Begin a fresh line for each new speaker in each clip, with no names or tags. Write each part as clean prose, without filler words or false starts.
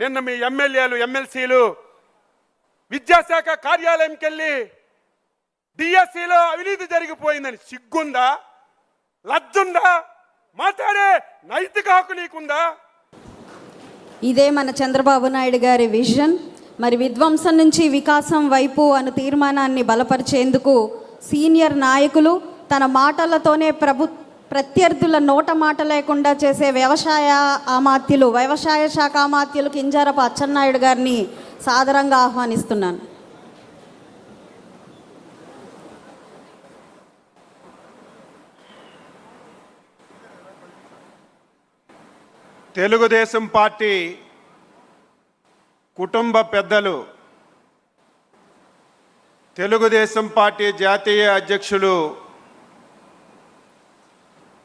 నిన్న మీ ఎమ్మెల్యేలు ఎమ్మెల్సీలు విద్యాశాఖ కార్యాలయంకి వెళ్ళి డిఎస్సిలో అవినీతి జరిగిపోయిందని సిగ్గుందా, లజ్జుందా, మాట్లాడే నైతిక హక్కు నీకుందా?
ఇదే మన చంద్రబాబు నాయుడు గారి విజన్. మరి విధ్వంసం నుంచి వికాసం వైపు అను తీర్మానాన్ని బలపరిచేందుకు సీనియర్ నాయకులు తన మాటలతోనే ప్రత్యర్థుల నోట మాట లేకుండా చేసే వ్యవసాయ శాఖ అమాత్యులు కింజారపు అచ్చెన్నాయుడు గారిని సాదరంగా ఆహ్వానిస్తున్నాను.
తెలుగుదేశం పార్టీ కుటుంబ పెద్దలు, తెలుగుదేశం పార్టీ జాతీయ అధ్యక్షులు,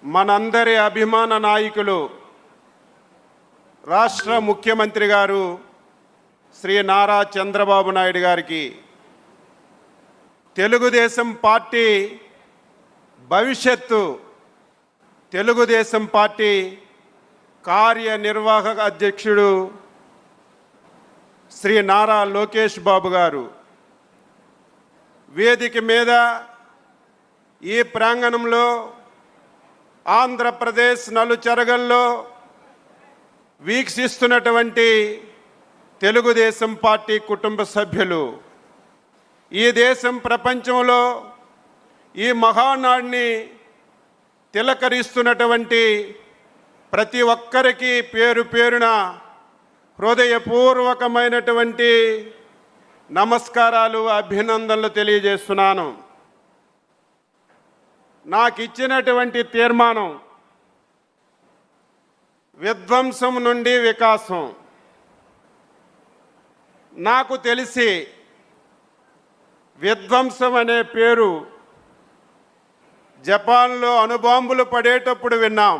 మనందరి అభిమాన నాయకులు, రాష్ట్ర ముఖ్యమంత్రి గారు శ్రీ నారా చంద్రబాబు నాయుడు గారికి తెలుగుదేశం పార్టీ భవిష్యత్తు, తెలుగుదేశం పార్టీ కార్యనిర్వాహక అధ్యక్షుడు శ్రీ నారా లోకేష్ బాబు గారు వేదిక మీద ఈ ప్రాంగణంలో ఆంధ్రప్రదేశ్ నలుచెరగల్లో వీక్షిస్తున్నటువంటి తెలుగుదేశం పార్టీ కుటుంబ సభ్యులు, ఈ దేశం ప్రపంచంలో ఈ మహానాడిని తిలకరిస్తున్నటువంటి ప్రతి ఒక్కరికి పేరు పేరున హృదయపూర్వకమైనటువంటి నమస్కారాలు, అభినందనలు తెలియజేస్తున్నాను. నాకు ఇచ్చినటువంటి తీర్మానం విధ్వంసం నుండి వికాసం. నాకు తెలిసి విధ్వంసం అనే పేరు జపాన్లో అణుబాంబులు పడేటప్పుడు విన్నాం,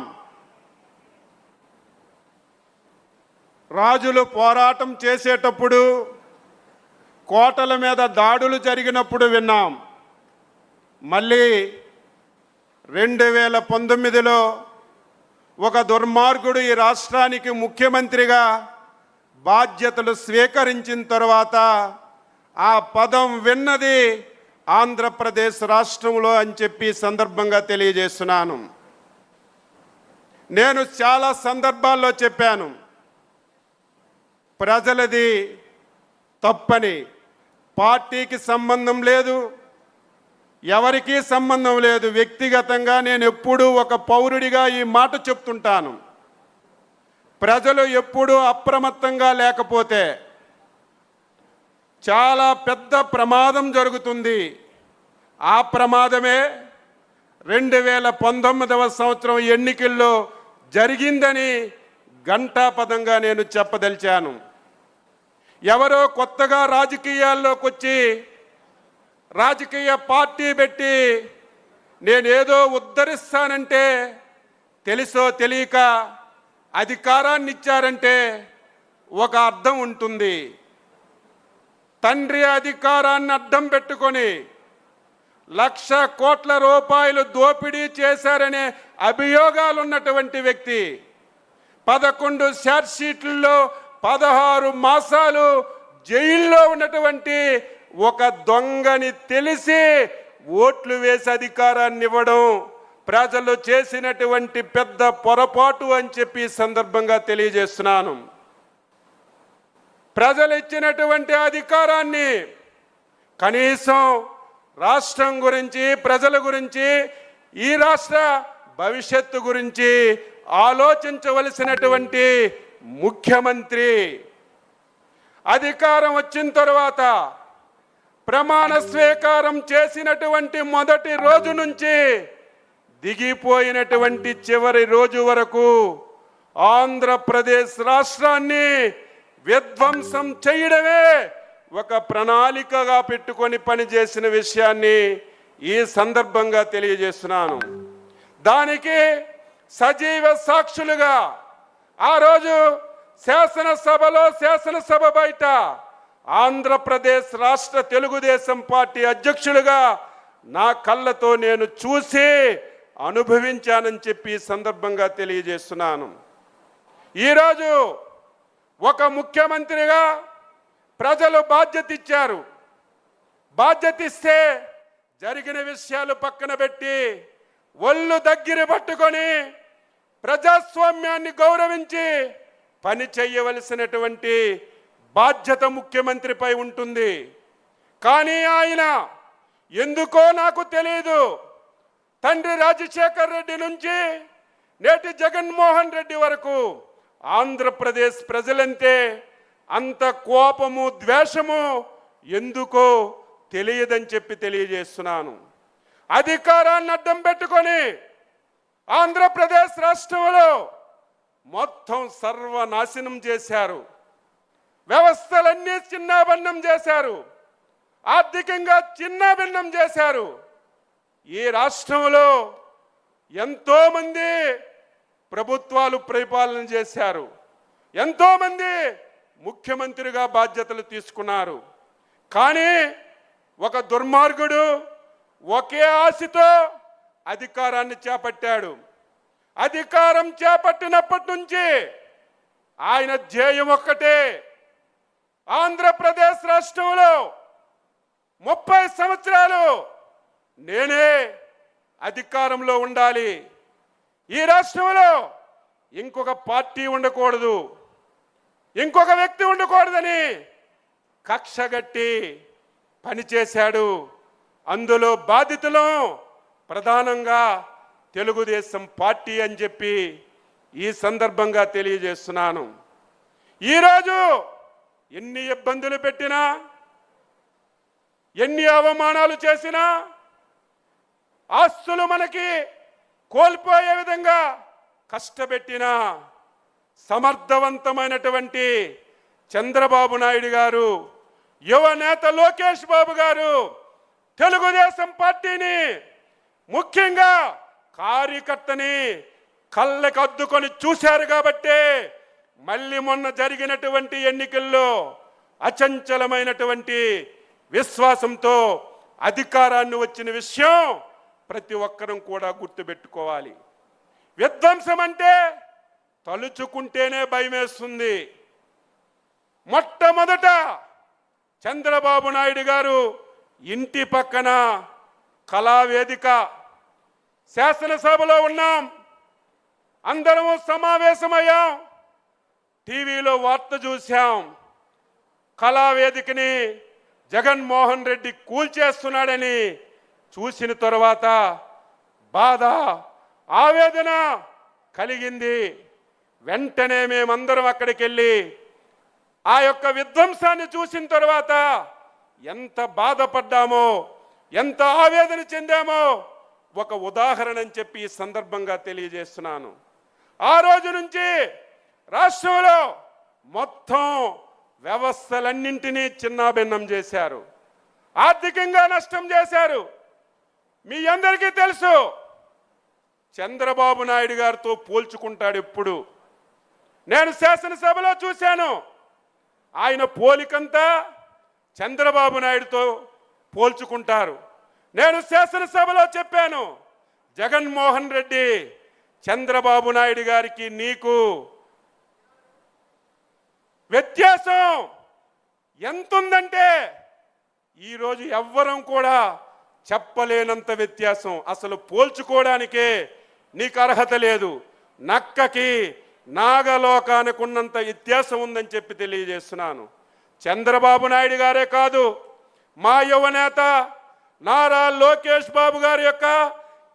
రాజులు పోరాటం చేసేటప్పుడు కోటల మీద దాడులు జరిగినప్పుడు విన్నాం. మళ్ళీ 2019లో ఒక దుర్మార్గుడు ఈ రాష్ట్రానికి ముఖ్యమంత్రిగా బాధ్యతలు స్వీకరించిన తర్వాత ఆ పదం విన్నది ఆంధ్రప్రదేశ్ రాష్ట్రంలో అని చెప్పి సందర్భంగా తెలియజేస్తున్నాను. నేను చాలా సందర్భాల్లో చెప్పాను, ప్రజలది తప్పని. పార్టీకి సంబంధం లేదు, ఎవరికీ సంబంధం లేదు. వ్యక్తిగతంగా నేను ఎప్పుడూ ఒక పౌరుడిగా ఈ మాట చెప్తుంటాను. ప్రజలు ఎప్పుడూ అప్రమత్తంగా లేకపోతే చాలా పెద్ద ప్రమాదం జరుగుతుంది. ఆ ప్రమాదమే 2019వ సంవత్సరం ఎన్నికల్లో జరిగిందని ఘంటాపథంగా నేను చెప్పదలిచాను. ఎవరో కొత్తగా రాజకీయాల్లోకి వచ్చి రాజకీయ పార్టీ పెట్టి నేనేదో ఉద్ధరిస్తానంటే, తెలుసో తెలియక అధికారాన్ని ఇచ్చారంటే ఒక అర్థం ఉంటుంది. తండ్రి అధికారాన్ని అడ్డం పెట్టుకొని 1,00,000 కోట్ల రూపాయలు దోపిడీ చేశారనే అభియోగాలు ఉన్నటువంటి వ్యక్తి 11 ఛార్జ్షీట్లలో 16 మాసాలు జైల్లో ఉన్నటువంటి ఒక దొంగని తెలిసి ఓట్లు వేసి అధికారాన్ని ఇవ్వడం ప్రజలు చేసినటువంటి పెద్ద పొరపాటు అని చెప్పి సందర్భంగా తెలియజేస్తున్నాను. ప్రజలు ఇచ్చినటువంటి అధికారాన్ని కనీసం రాష్ట్రం గురించి, ప్రజల గురించి, ఈ రాష్ట్ర భవిష్యత్తు గురించి ఆలోచించవలసినటువంటి ముఖ్యమంత్రి అధికారం వచ్చిన తర్వాత ప్రమాణ స్వీకారం చేసినటువంటి మొదటి రోజు నుంచి దిగిపోయినటువంటి చివరి రోజు వరకు ఆంధ్రప్రదేశ్ రాష్ట్రాన్ని విధ్వంసం చేయడమే ఒక ప్రణాళికగా పెట్టుకొని పనిచేసిన విషయాన్ని ఈ సందర్భంగా తెలియజేస్తున్నాను. దానికి సజీవ సాక్షులుగా ఆ రోజు శాసనసభలో, శాసనసభ బయట ఆంధ్రప్రదేశ్ రాష్ట్ర తెలుగుదేశం పార్టీ అధ్యక్షులుగా నా కళ్ళతో నేను చూసి అనుభవించానని చెప్పి సందర్భంగా తెలియజేస్తున్నాను. ఈరోజు ఒక ముఖ్యమంత్రిగా ప్రజలు బాధ్యత ఇచ్చారు. బాధ్యత ఇస్తే జరిగిన విషయాలు పక్కన పెట్టి ఒళ్ళు దగ్గర పట్టుకొని ప్రజాస్వామ్యాన్ని గౌరవించి పని చేయవలసినటువంటి బాధ్యత ముఖ్యమంత్రిపై ఉంటుంది. కానీ ఆయన ఎందుకో నాకు తెలియదు, తండ్రి రాజశేఖర్ రెడ్డి నుంచి నేటి జగన్మోహన్ రెడ్డి వరకు ఆంధ్రప్రదేశ్ ప్రజలంటే అంత కోపము ద్వేషము ఎందుకో తెలియదని చెప్పి తెలియజేస్తున్నాను. అధికారాన్ని అడ్డం పెట్టుకొని ఆంధ్రప్రదేశ్ రాష్ట్రంలో మొత్తం సర్వనాశనం చేశారు. వ్యవస్థలన్నీ చిన్నాభిన్నం చేశారు. ఆర్థికంగా చిన్నాభిన్నం చేశారు. ఈ రాష్ట్రంలో ఎంతో మంది ప్రభుత్వాలు పరిపాలన చేశారు. ఎంతో మంది ముఖ్యమంత్రిగా బాధ్యతలు తీసుకున్నారు. కానీ ఒక దుర్మార్గుడు ఒకే ఆశతో అధికారాన్ని చేపట్టాడు. అధికారం చేపట్టినప్పటి నుంచి ఆయన ధ్యేయం ఒక్కటే, ఆంధ్రప్రదేశ్ రాష్ట్రంలో 30 సంవత్సరాలు నేనే అధికారంలో ఉండాలి, ఈ రాష్ట్రంలో ఇంకొక పార్టీ ఉండకూడదు, ఇంకొక వ్యక్తి ఉండకూడదని కక్షగట్టి పనిచేశాడు. అందులో బాధితులు ప్రధానంగా తెలుగుదేశం పార్టీ అని చెప్పి ఈ సందర్భంగా తెలియజేస్తున్నాను. ఈరోజు ఎన్ని ఇబ్బందులు పెట్టినా, ఎన్ని అవమానాలు చేసినా, ఆస్తులు మనకి కోల్పోయే విధంగా కష్టపెట్టినా సమర్థవంతమైనటువంటి చంద్రబాబు నాయుడు గారు, యువ నేత లోకేష్ బాబు గారు తెలుగుదేశం పార్టీని, ముఖ్యంగా కార్యకర్తని కళ్ళకు అద్దుకొని చూశారు కాబట్టి మళ్ళీ మొన్న జరిగినటువంటి ఎన్నికల్లో అచంచలమైనటువంటి విశ్వాసంతో అధికారాన్ని వచ్చిన విషయం ప్రతి ఒక్కరం కూడా గుర్తుపెట్టుకోవాలి. విధ్వంసం అంటే తలుచుకుంటేనే భయమేస్తుంది. మొట్టమొదట చంద్రబాబు నాయుడు గారు ఇంటి పక్కన కళావేదిక, శాసనసభలో ఉన్నాం, అందరము సమావేశమయ్యాం, టీవీలో వార్త చూశాం, కళావేదికని జగన్మోహన్ రెడ్డి కూల్చేస్తున్నాడని చూసిన తర్వాత బాధ, ఆవేదన కలిగింది. వెంటనే మేమందరం అక్కడికి వెళ్ళి ఆ యొక్క విధ్వంసాన్ని చూసిన తర్వాత ఎంత బాధపడ్డామో, ఎంత ఆవేదన చెందామో ఒక ఉదాహరణ అని చెప్పి ఈ సందర్భంగా తెలియజేస్తున్నాను. ఆ రోజు నుంచి రాష్ట్రంలో మొత్తం వ్యవస్థలన్నింటినీ చిన్నాభిన్నం చేశారు, ఆర్థికంగా నష్టం చేశారు. మీ అందరికీ తెలుసు, చంద్రబాబు నాయుడు గారితో పోల్చుకుంటాడు ఎప్పుడు. నేను శాసనసభలో చూశాను, ఆయన పోలికంతా చంద్రబాబు నాయుడుతో పోల్చుకుంటారు. నేను శాసనసభలో చెప్పాను, జగన్మోహన్ రెడ్డి చంద్రబాబు నాయుడు గారికి నీకు వ్యత్యాసం ఎంతుందంటే ఈరోజు ఎవ్వరం కూడా చెప్పలేనంత వ్యత్యాసం. అసలు పోల్చుకోవడానికే నీకు అర్హత లేదు. నక్కకి నాగలోకానికి ఉన్నంత వ్యత్యాసం ఉందని చెప్పి తెలియజేస్తున్నాను. చంద్రబాబు నాయుడు గారే కాదు, మా యువనేత నారా లోకేష్ బాబు గారి యొక్క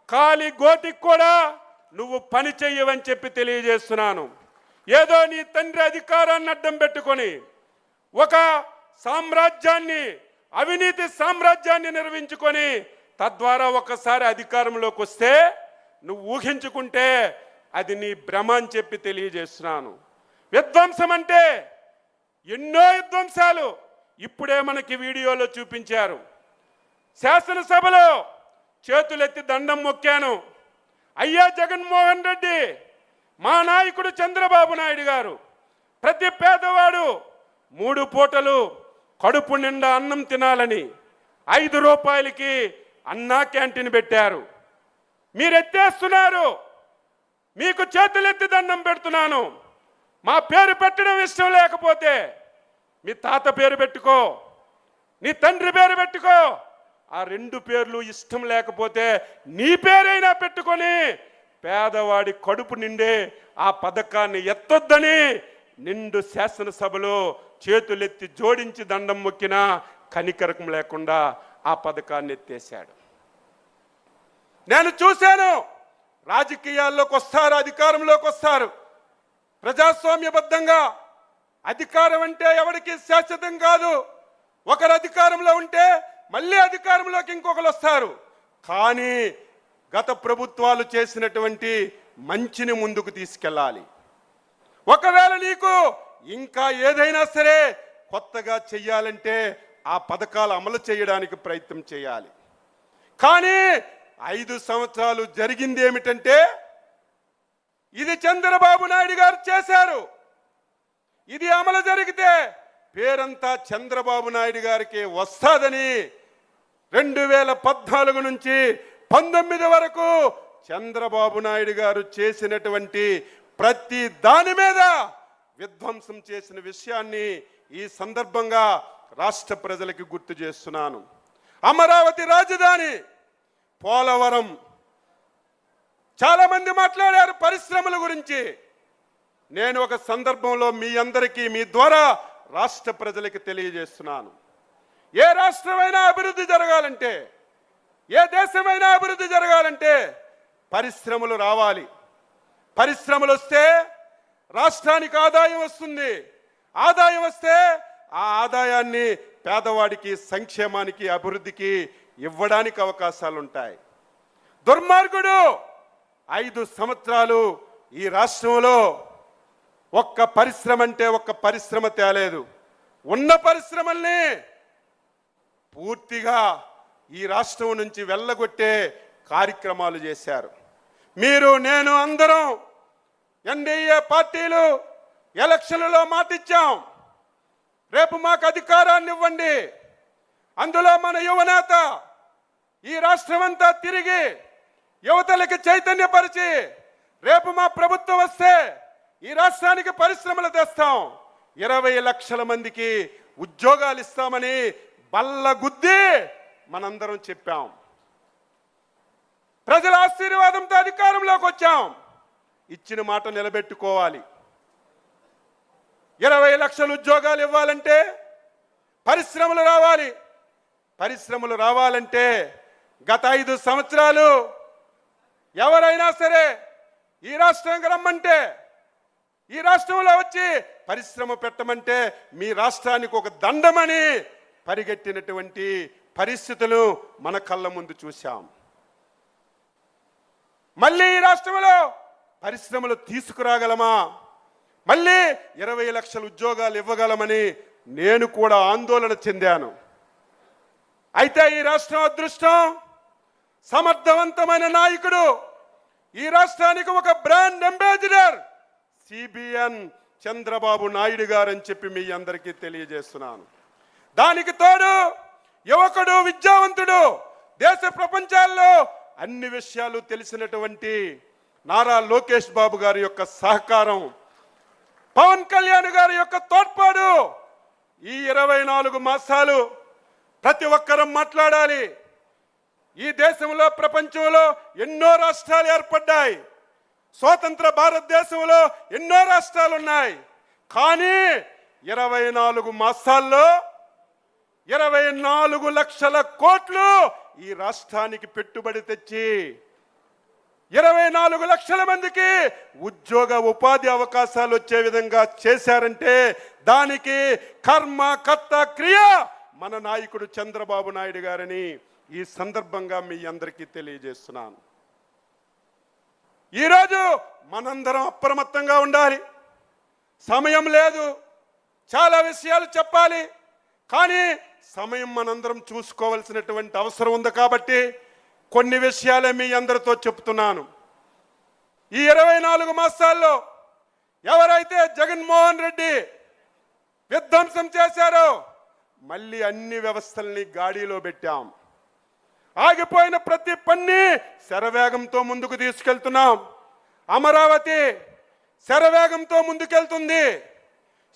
కాలి గోటికి కూడా నువ్వు పని చెయ్యవని చెప్పి తెలియజేస్తున్నాను. ఏదో నీ తండ్రి అధికారాన్ని అడ్డం పెట్టుకొని ఒక సామ్రాజ్యాన్ని, అవినీతి సామ్రాజ్యాన్ని నిర్మించుకొని తద్వారా ఒకసారి అధికారంలోకి వస్తే నువ్వు ఊహించుకుంటే అది నీ భ్రమ అని చెప్పి తెలియజేస్తున్నాను. విధ్వంసం అంటే ఎన్నో విధ్వంసాలు ఇప్పుడే మనకి వీడియోలో చూపించారు. శాసనసభలో చేతులెత్తి దండం మొక్కాను, అయ్యా జగన్మోహన్ రెడ్డి, మా నాయకుడు చంద్రబాబు నాయుడు గారు ప్రతి పేదవాడు 3 పూటలు కడుపు నిండా అన్నం తినాలని 5 రూపాయలకి అన్నా క్యాంటీన్ పెట్టారు. మీరు ఎత్తేస్తున్నారు, మీకు చేతులెత్తి దండం పెడుతున్నాను. మా పేరు పెట్టడం ఇష్టం లేకపోతే మీ తాత పేరు పెట్టుకో, నీ తండ్రి పేరు పెట్టుకో. ఆ రెండు పేర్లు ఇష్టం లేకపోతే నీ పేరైనా పెట్టుకొని పేదవాడి కడుపు నిండే ఆ పథకాన్ని ఎత్తొద్దని నిండు శాసనసభలో చేతులెత్తి జోడించి దండం మొక్కినా కనికరకం లేకుండా ఆ పథకాన్ని ఎత్తేశాడు. నేను చూశాను, రాజకీయాల్లోకి వస్తారు, అధికారంలోకి వస్తారు ప్రజాస్వామ్యబద్ధంగా. అధికారం అంటే ఎవరికి శాశ్వతం కాదు. ఒకరు అధికారంలో ఉంటే మళ్ళీ అధికారంలోకి ఇంకొకరు వస్తారు. కానీ గత ప్రభుత్వాలు చేసినటువంటి మంచిని ముందుకు తీసుకెళ్ళాలి. ఒకవేళ నీకు ఇంకా ఏదైనా సరే కొత్తగా చెయ్యాలంటే ఆ పథకాలు అమలు చేయడానికి ప్రయత్నం చేయాలి. కానీ 5 సంవత్సరాలు జరిగింది ఏమిటంటే, ఇది చంద్రబాబు నాయుడు గారు చేశారు. ఇది అమలు జరిగితే పేరంతా చంద్రబాబు నాయుడు గారికి వస్తాదని 2014 నుంచి 19 వరకు చంద్రబాబు నాయుడు గారు చేసినటువంటి ప్రతి దాని మీద విధ్వంసం చేసిన విషయాన్ని ఈ సందర్భంగా రాష్ట్ర ప్రజలకు గుర్తు చేస్తున్నాను. అమరావతి రాజధాని, పోలవరం, చాలా మంది మాట్లాడారు పరిశ్రమల గురించి. నేను ఒక సందర్భంలో మీ అందరికీ మీ ద్వారా రాష్ట్ర ప్రజలకు తెలియజేస్తున్నాను. ఏ రాష్ట్రమైనా అభివృద్ధి జరగాలంటే, ఏ దేశమైనా అభివృద్ధి జరగాలంటే పరిశ్రమలు రావాలి. పరిశ్రమలు వస్తే రాష్ట్రానికి ఆదాయం వస్తుంది. ఆదాయం వస్తే ఆ ఆదాయాన్ని పేదవాడికి, సంక్షేమానికి, అభివృద్ధికి ఇవ్వడానికి అవకాశాలు ఉంటాయి. దుర్మార్గుడు 5 సంవత్సరాలు ఈ రాష్ట్రంలో ఒక్క పరిశ్రమ అంటే ఒక్క పరిశ్రమ తేలేదు. ఉన్న పరిశ్రమల్ని పూర్తిగా ఈ రాష్ట్రం నుంచి వెళ్ళగొట్టే కార్యక్రమాలు చేశారు. మీరు, నేను, అందరం ఎన్డీఏ పార్టీలు ఎలక్షన్లలో మాటిచ్చాం, రేపు మాకు అధికారాన్ని ఇవ్వండి. అందులో మన యువనేత ఈ రాష్ట్రమంతా తిరిగి యువతలకి చైతన్యపరిచి, రేపు మా ప్రభుత్వం వస్తే ఈ రాష్ట్రానికి పరిశ్రమలు తెస్తాం, 20 లక్షల మందికి ఉద్యోగాలు ఇస్తామని బల్లగుద్ది మనందరం చెప్పాం. ప్రజల ఆశీర్వాదంతో అధికారంలోకి వచ్చాం. ఇచ్చిన మాట నిలబెట్టుకోవాలి. 20 లక్షల ఉద్యోగాలు ఇవ్వాలంటే పరిశ్రమలు రావాలి. పరిశ్రమలు రావాలంటే గత 5 సంవత్సరాలు ఎవరైనా సరే ఈ రాష్ట్రానికి రమ్మంటే, ఈ రాష్ట్రంలో వచ్చి పరిశ్రమ పెట్టమంటే మీ రాష్ట్రానికి ఒక దండమని పరిగెట్టినటువంటి పరిస్థితులు మన కళ్ళ ముందు చూశాం. మళ్ళీ ఈ రాష్ట్రంలో పరిశ్రమలు తీసుకురాగలమా, మళ్ళీ 20 లక్షల ఉద్యోగాలు ఇవ్వగలమని నేను కూడా ఆందోళన చెందాను. అయితే ఈ రాష్ట్రం అదృష్టం, సమర్థవంతమైన నాయకుడు, ఈ రాష్ట్రానికి ఒక brand ambassador CBN Chandrababu Naidu గారు అని చెప్పి మీ అందరికీ తెలియజేస్తున్నాను. దానికి తోడు యువకుడు, విద్యావంతుడు, దేశ ప్రపంచాల్లో అన్ని విషయాలు తెలిసినటువంటి నారా లోకేష్ బాబు గారి యొక్క సహకారం, పవన్ కళ్యాణ్ గారి యొక్క తోడ్పాటు, ఈ 24 మాసాలు ప్రతి ఒక్కరం మాట్లాడాలి. ఈ దేశంలో, ప్రపంచంలో ఎన్నో రాష్ట్రాలు ఏర్పడ్డాయి. స్వతంత్ర భారతదేశంలో ఎన్నో రాష్ట్రాలు ఉన్నాయి. కానీ 24 మాసాల్లో 24 లక్షల కోట్లు ఈ రాష్ట్రానికి పెట్టుబడి తెచ్చి 24 లక్షల మందికి ఉద్యోగ ఉపాధి అవకాశాలు వచ్చే విధంగా చేశారంటే దానికి కర్మ, కర్త, క్రియ మన నాయకుడు చంద్రబాబు నాయుడు గారని ఈ సందర్భంగా మీ అందరికీ తెలియజేస్తున్నాను. ఈరోజు మనందరం అప్రమత్తంగా ఉండాలి. సమయం లేదు, చాలా విషయాలు చెప్పాలి. కానీ సమయం మనందరం చూసుకోవాల్సినటువంటి అవసరం ఉంది. కాబట్టి కొన్ని విషయాలే మీ అందరితో చెప్తున్నాను. ఈ 24 మాసాల్లో ఎవరైతే జగన్మోహన్ రెడ్డి విధ్వంసం చేశారో మళ్ళీ అన్ని వ్యవస్థల్ని గాడిలో పెట్టాం. ఆగిపోయిన ప్రతి పని శరవేగంతో ముందుకు తీసుకెళ్తున్నాం. అమరావతి,
శరవేగంతో ముందుకెళ్తుంది.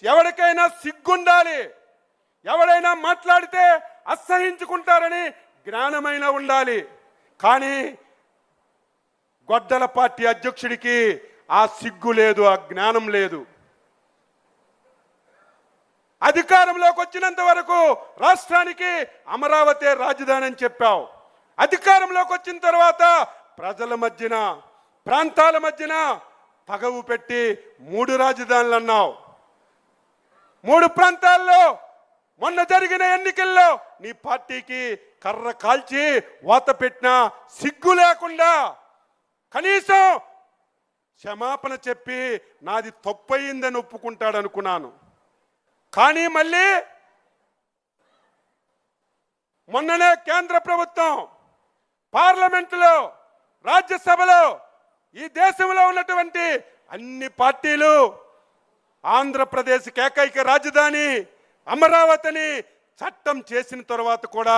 ఎవరికైనా సిగ్గుండాలి, ఎవరైనా మాట్లాడితే అసహించుకుంటారని జ్ఞానమైన ఉండాలి. కానీ గొడ్డల పార్టీ అధ్యక్షుడికి ఆ సిగ్గు లేదు, ఆ జ్ఞానం లేదు. అధికారంలోకి వచ్చినంత వరకు రాష్ట్రానికి అమరావతి రాజధాని అని చెప్పావు. అధికారంలోకి వచ్చిన తర్వాత ప్రజల మధ్యన, ప్రాంతాల మధ్యన పగవు పెట్టి 3 రాజధానులు అన్నావు. 3 ప్రాంతాల్లో మొన్న జరిగిన ఎన్నికల్లో నీ పార్టీకి కర్ర కాల్చి వాత పెట్టిన సిగ్గు లేకుండా కనీసం క్షమాపణ చెప్పి నాది తప్పయిందని ఒప్పుకుంటాడు అనుకున్నాను. కానీ మళ్ళీ మొన్ననే కేంద్ర ప్రభుత్వం పార్లమెంటులో, రాజ్యసభలో ఈ దేశంలో ఉన్నటువంటి అన్ని పార్టీలు ఆంధ్రప్రదేశ్ ఏకైక రాజధాని అమరావతిని చట్టం చేసిన తర్వాత కూడా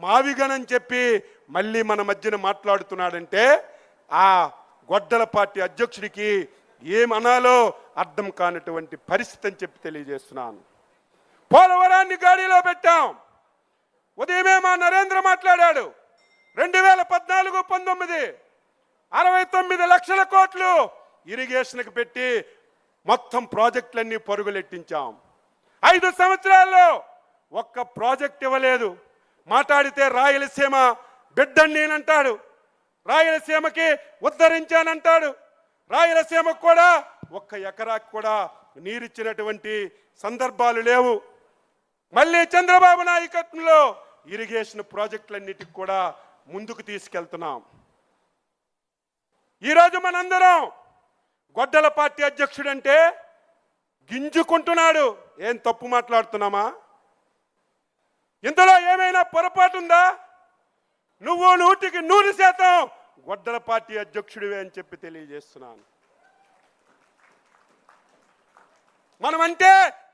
మావిగనని చెప్పి మళ్ళీ మన మధ్యన మాట్లాడుతున్నాడంటే ఆ గొడ్డల పార్టీ అధ్యక్షుడికి ఏమనాలో అర్థం కానటువంటి పరిస్థితి అని చెప్పి తెలియజేస్తున్నాను. పోలవరాన్ని గాడిలో పెట్టాం. ఉదయమే మా నరేంద్ర మాట్లాడాడు. 2014-19 69 లక్షల కోట్లు ఇరిగేషన్కి పెట్టి మొత్తం ప్రాజెక్టులన్నీ పరుగులెట్టించాం. 5 సంవత్సరాల్లో ఒక్క ప్రాజెక్ట్ ఇవ్వలేదు. మాట్లాడితే రాయలసీమ బిడ్డని నేనంటాడు, రాయలసీమకి ఉద్ధరించానంటాడు. రాయలసీమకు కూడా 1 ఎకరాకి కూడా నీరిచ్చినటువంటి సందర్భాలు లేవు. మళ్ళీ చంద్రబాబు నాయకత్వంలో ఇరిగేషన్ ప్రాజెక్టులన్నిటికి కూడా ముందుకు తీసుకెళ్తున్నాం. ఈరోజు మనందరం గొడ్డల పార్టీ అధ్యక్షుడంటే గింజుకుంటున్నాడు. ఏం తప్పు మాట్లాడుతున్నామా? ఇందులో ఏమైనా పొరపాటు ఉందా? నువ్వు 100% గొడ్డల పార్టీ అధ్యక్షుడివే అని చెప్పి తెలియజేస్తున్నాను. మనమంటే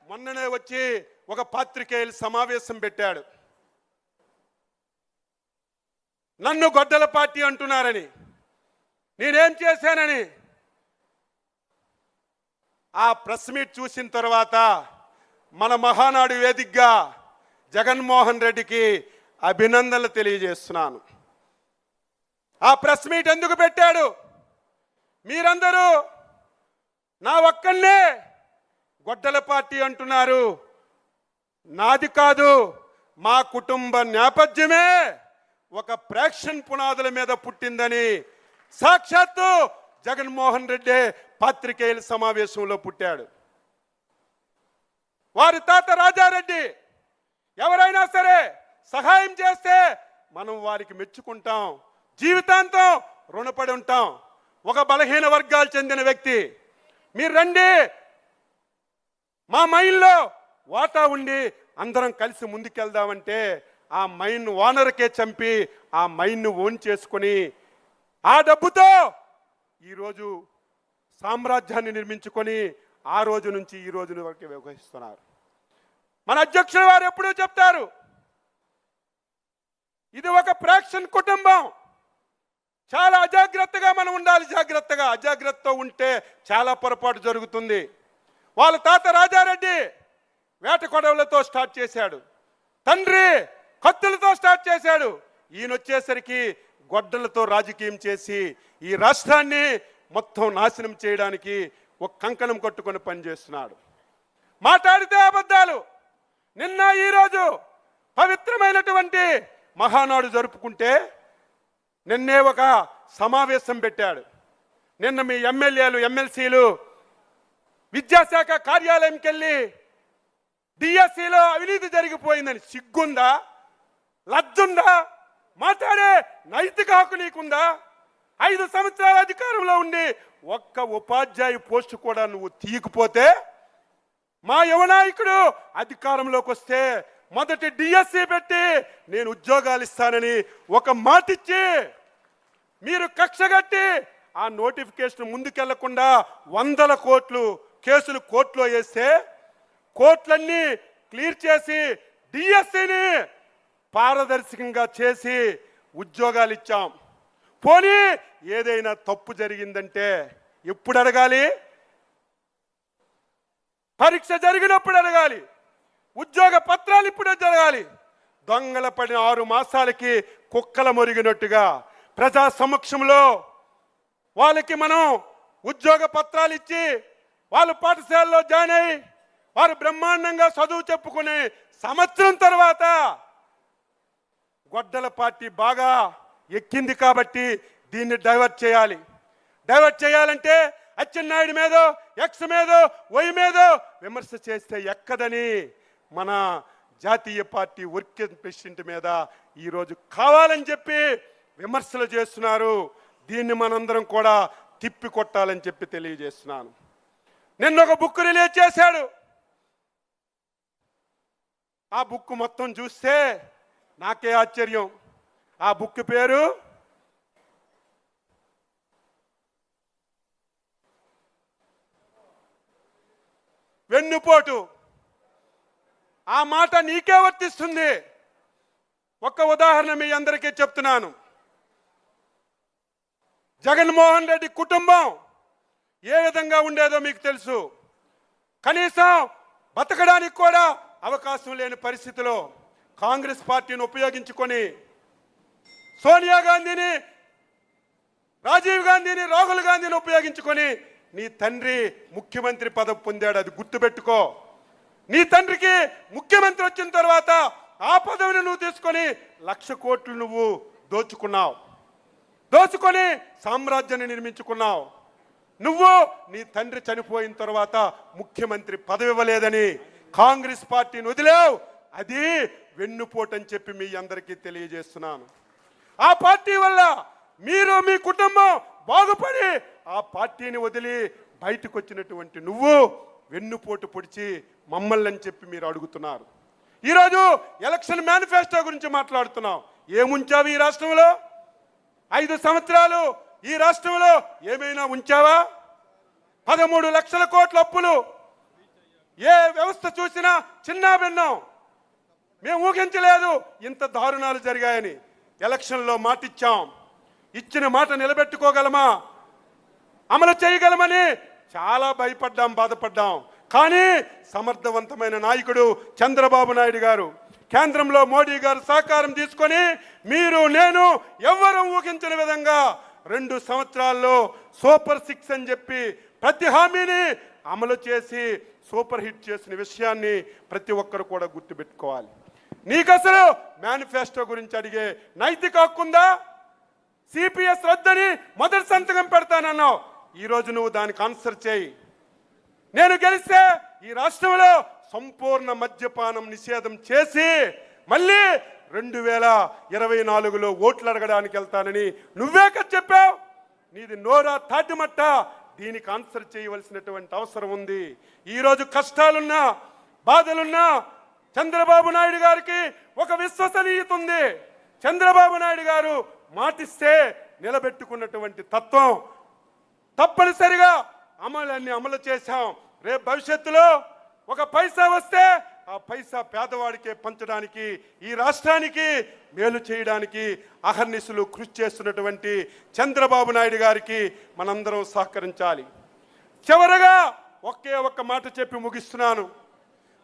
మొన్ననే వచ్చి ఒక పాత్రికేయుల సమావేశం పెట్టాడు. నన్ను గొడ్డల పార్టీ అంటున్నారని, నేనేం చేశానని. ఆ ప్రెస్ మీట్ చూసిన తర్వాత మన మహానాడు వేదికగా జగన్మోహన్ రెడ్డికి అభినందనలు తెలియజేస్తున్నాను. ఆ ప్రెస్ మీట్ ఎందుకు పెట్టాడు? మీరందరూ నా ఒక్కనే గొడ్డల పార్టీ అంటున్నారు. నాది కాదు, మా కుటుంబ నేపథ్యమే ఒక ప్రేక్షణ పునాదుల మీద పుట్టిందని సాక్షాత్తు జగన్మోహన్ రెడ్డి పాత్రికేయుల సమావేశంలో పుట్టాడు. వారి తాత రాజారెడ్డి ఎవరైనా సరే సహాయం చేస్తే మనం వారికి మెచ్చుకుంటాం, జీవితాంతం రుణపడి ఉంటాం. ఒక బలహీన వర్గాలు చెందిన వ్యక్తి మీరు రండి, మా మైన్లో వాటా ఉండి అందరం కలిసి ముందుకెళ్దామంటే ఆ మైన్ ఓనర్కే చంపి ఆ మైన్ను ఓన్ చేసుకొని ఆ డబ్బుతో ఈరోజు సామ్రాజ్యాన్ని నిర్మించుకొని ఆ రోజు నుంచి ఈ రోజు వరకు వ్యవహరిస్తున్నారు. మన అధ్యక్షుల వారు ఎప్పుడూ చెప్తారు, ఇది ఒక ప్రేక్షణ కుటుంబం. చాలా అజాగ్రత్తగా మనం ఉండాలి. అజాగ్రత్తతో ఉంటే చాలా పొరపాటు జరుగుతుంది. వాళ్ళ తాత రాజారెడ్డి వేట కొడవలతో స్టార్ట్ చేశాడు, తండ్రి కత్తులతో స్టార్ట్ చేశాడు. ఈయన వచ్చేసరికి గొడ్డలతో రాజకీయం చేసి ఈ రాష్ట్రాన్ని మొత్తం నాశనం చేయడానికి ఒక కంకణం కట్టుకొని పనిచేస్తున్నాడు. మాట్లాడితే అబద్ధాలు. నిన్న ఈరోజు పవిత్రమైనటువంటి మహానాడు జరుపుకుంటే నిన్నే ఒక సమావేశం పెట్టాడు. నిన్న మీ ఎమ్మెల్యేలు, ఎమ్మెల్సీలు విద్యాశాఖ కార్యాలయంకి వెళ్ళి డిఎస్సిలో అవినీతి జరిగిపోయిందని సిగ్గుందా, లజ్జుందా? మాట్లాడే నైతిక హక్కు నీకుందా? 5 సంవత్సరాల అధికారంలో ఉండి ఒక్క ఉపాధ్యాయు పోస్టు కూడా నువ్వు తీయకపోతే మా యువనాయకుడు అధికారంలోకి వస్తే మొదటి డిఎస్సి పెట్టి నేను ఉద్యోగాలు ఇస్తానని ఒక మాటిచ్చి మీరు కక్షగట్టి ఆ నోటిఫికేషన్ ముందుకెళ్లకుండా 100 కోట్లు కేసులు కోర్టులో వేస్తే కోర్టులన్నీ క్లియర్ చేసి డిఎస్సిని పారదర్శకంగా చేసి ఉద్యోగాలు ఇచ్చాం. పోనీ ఏదైనా తప్పు జరిగిందంటే ఎప్పుడు అడగాలి? పరీక్ష జరిగినప్పుడు అడగాలి, ఉద్యోగ పత్రాలు ఇప్పుడే జరగాలి. దొంగల పడిన 6 మాసాలకి కుక్కల మొరిగినట్టుగా ప్రజా సమక్షంలో వాళ్ళకి మనం ఉద్యోగ పత్రాలు ఇచ్చి వాళ్ళు పాఠశాలలో జాయిన్ అయ్యి వారు బ్రహ్మాండంగా చదువు చెప్పుకునే సంవత్సరం తర్వాత గొడ్డల పార్టీ బాగా ఎక్కింది కాబట్టి దీన్ని డైవర్ట్ చేయాలి. డైవర్ట్ చేయాలంటే అచ్చెన్నాయుడు మీదో, ఎక్స్ మీదో, వై మీదో విమర్శ చేస్తే ఎక్కదని మన జాతీయ పార్టీ వర్కింగ్ ప్రెసిడెంట్ మీద ఈరోజు కావాలని చెప్పి విమర్శలు చేస్తున్నారు. దీన్ని మనందరం కూడా తిప్పి కొట్టాలని చెప్పి తెలియజేస్తున్నాను. నిన్న ఒక బుక్ రిలీజ్ చేశాడు. ఆ బుక్ మొత్తం చూస్తే నాకే ఆశ్చర్యం. ఆ బుక్ పేరు వెన్నుపోటు. ఆ మాట నీకే వర్తిస్తుంది. ఒక్క ఉదాహరణ మీ అందరికీ చెప్తున్నాను. జగన్మోహన్ రెడ్డి కుటుంబం ఏ విధంగా ఉండేదో మీకు తెలుసు. కనీసం బతకడానికి కూడా అవకాశం లేని పరిస్థితిలో కాంగ్రెస్ పార్టీని ఉపయోగించుకొని సోనియా గాంధీని, రాజీవ్ గాంధీని, రాహుల్ గాంధీని ఉపయోగించుకొని నీ తండ్రి ముఖ్యమంత్రి పదవి పొందాడు. అది గుర్తుపెట్టుకో. నీ తండ్రికి ముఖ్యమంత్రి వచ్చిన తర్వాత ఆ పదవిని నువ్వు తీసుకొని 1,00,000 కోట్లు నువ్వు దోచుకున్నావు. దోచుకొని సామ్రాజ్యాన్ని నిర్మించుకున్నావు. నువ్వు నీ తండ్రి చనిపోయిన తర్వాత ముఖ్యమంత్రి పదవి ఇవ్వలేదని కాంగ్రెస్ పార్టీని వదిలేవు. అది వెన్నుపోటు అని చెప్పి మీ అందరికీ తెలియజేస్తున్నాను. ఆ పార్టీ వల్ల మీరు, మీ కుటుంబం బాగుపడి ఆ పార్టీని వదిలి బయటకు వచ్చినటువంటి నువ్వు వెన్నుపోటు పొడిచి మమ్మల్ని అని చెప్పి మీరు అడుగుతున్నారు. ఈరోజు ఎలక్షన్ మేనిఫెస్టో గురించి మాట్లాడుతున్నాం. ఏముంచావు ఈ రాష్ట్రంలో? 5 సంవత్సరాలు ఈ రాష్ట్రంలో ఏమైనా ఉంచావా? 13 లక్షల కోట్ల అప్పులు. ఏ వ్యవస్థ చూసినా చిన్న భిన్నం. మేము ఊహించలేదు ఇంత దారుణాలు జరిగాయని. ఎలక్షన్లో మాట ఇచ్చాం. ఇచ్చిన మాట నిలబెట్టుకోగలమా, అమలు చేయగలమని చాలా భయపడ్డాం, బాధపడ్డాం. కానీ సమర్థవంతమైన నాయకుడు చంద్రబాబు నాయుడు గారు, కేంద్రంలో మోడీ గారు సహకారం తీసుకొని మీరు, నేను ఎవ్వరూ ఊహించిన విధంగా 2 సంవత్సరాల్లో సూపర్ 6 అని చెప్పి ప్రతి హామీని అమలు చేసి సూపర్ హిట్ చేసిన విషయాన్ని ప్రతి ఒక్కరు కూడా గుర్తుపెట్టుకోవాలి. నీకు అసలు మేనిఫెస్టో గురించి అడిగే నైతిక హక్కుందా? సిపిఎస్ రద్దని మొదటి సంతకం పెడతానన్నావు. ఈరోజు నువ్వు దానికి ఆన్సర్ చేయి. నేను గెలిస్తే ఈ రాష్ట్రంలో సంపూర్ణ మద్యపానం నిషేధం చేసి మళ్ళీ 2024లో ఓట్లు అడగడానికి వెళ్తానని నువ్వే కదా చెప్పావు. నీది నోరా తాటిమట్ట. దీనికి ఆన్సర్ చేయవలసినటువంటి అవసరం ఉంది. ఈరోజు కష్టాలున్నా, బాధలున్నా చంద్రబాబు నాయుడు గారికి ఒక విశ్వసనీయత ఉంది. చంద్రబాబు నాయుడు గారు మాటిస్తే నిలబెట్టుకున్నటువంటి తత్వం. తప్పనిసరిగా అమలు చేశాం. రేపు భవిష్యత్తులో ఒక పైసా వస్తే ఆ పైసా పేదవాడికే పంచడానికి, ఈ రాష్ట్రానికి మేలు చేయడానికి అహర్నిశలు కృషి చేస్తున్నటువంటి చంద్రబాబు నాయుడు గారికి మనందరం సహకరించాలి. చివరగా ఒక్క మాట చెప్పి ముగిస్తున్నాను.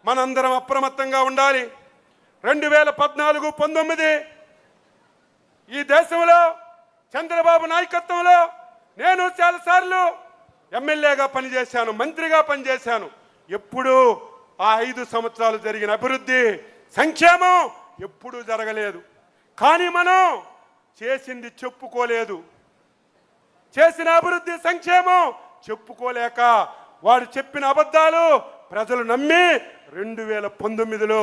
మనందరం అప్రమత్తంగా ఉండాలి. 2014-19 ఈ దేశంలో చంద్రబాబు నాయకత్వంలో నేను చాలాసార్లు ఎమ్మెల్యేగా పనిచేశాను, మంత్రిగా పనిచేశాను. ఎప్పుడూ ఆ 5 సంవత్సరాలు జరిగిన అభివృద్ధి, సంక్షేమం ఎప్పుడూ జరగలేదు. కానీ మనం చేసింది చెప్పుకోలేదు. చేసిన అభివృద్ధి, సంక్షేమం చెప్పుకోలేక వాడు చెప్పిన అబద్ధాలు ప్రజలు నమ్మి 2019లో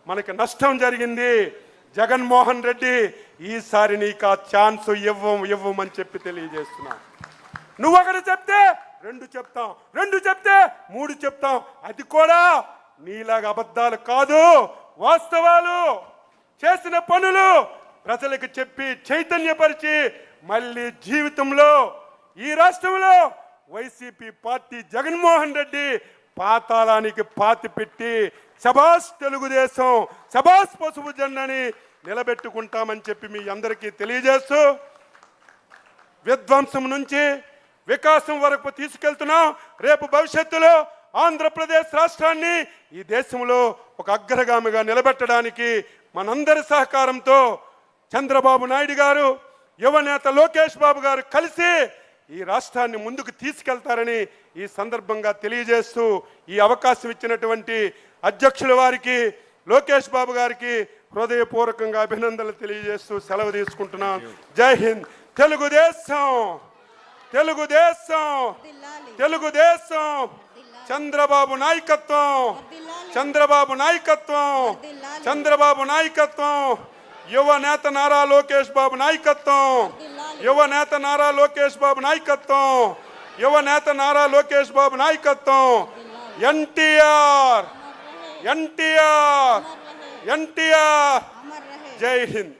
మనకి నష్టం జరిగింది. జగన్మోహన్ రెడ్డి ఈసారి నీకు ఆ ఛాన్స్ ఇవ్వమని చెప్పి తెలియజేస్తున్నా. నువ్వు ఒకటి చెప్తే 2 చెప్తాం, 2 చెప్తే 3 చెప్తాం. అది కూడా నీలాగా అబద్ధాలు కాదు, వాస్తవాలు. చేసిన పనులు ప్రజలకు చెప్పి చైతన్యపరిచి మళ్ళీ జీవితంలో ఈ రాష్ట్రంలో వైసీపీ పార్టీ జగన్మోహన్ రెడ్డి పాతాళానికి పాతి పెట్టి శబాష్ తెలుగుదేశం, శబాష్ పసుపు జెండాని నిలబెట్టుకుంటామని చెప్పి మీ అందరికీ తెలియజేస్తూ విధ్వంసం నుంచి వికాసం వరకు తీసుకెళ్తున్నాం. రేపు భవిష్యత్తులో ఆంధ్రప్రదేశ్ రాష్ట్రాన్ని ఈ దేశంలో ఒక అగ్రగామిగా నిలబెట్టడానికి మనందరి సహకారంతో చంద్రబాబు నాయుడు గారు, యువనేత లోకేష్ బాబు గారు కలిసి ఈ రాష్ట్రాన్ని ముందుకు తీసుకెళ్తారని ఈ సందర్భంగా తెలియజేస్తూ, ఈ అవకాశం ఇచ్చినటువంటి అధ్యక్షుల వారికి, లోకేష్ బాబు గారికి హృదయపూర్వకంగా అభినందనలు తెలియజేస్తూ సెలవు తీసుకుంటున్నాను. జై హింద్. తెలుగుదేశం, తెలుగుదేశం, తెలుగుదేశం. చంద్రబాబు నాయకత్వం, చంద్రబాబు నాయకత్వం, చంద్రబాబు నాయకత్వం. యువ నేత నారా లోకేష్ బాబు నాయకత్వం, యువ నేత నారా లోకేష్ బాబు నాయకత్వం, యువ నేత నారా లోకేష్ బాబు నాయకత్వం. ఎన్టీఆర్, ఎన్టీఆర్, ఎన్టీఆర్. జై హింద్.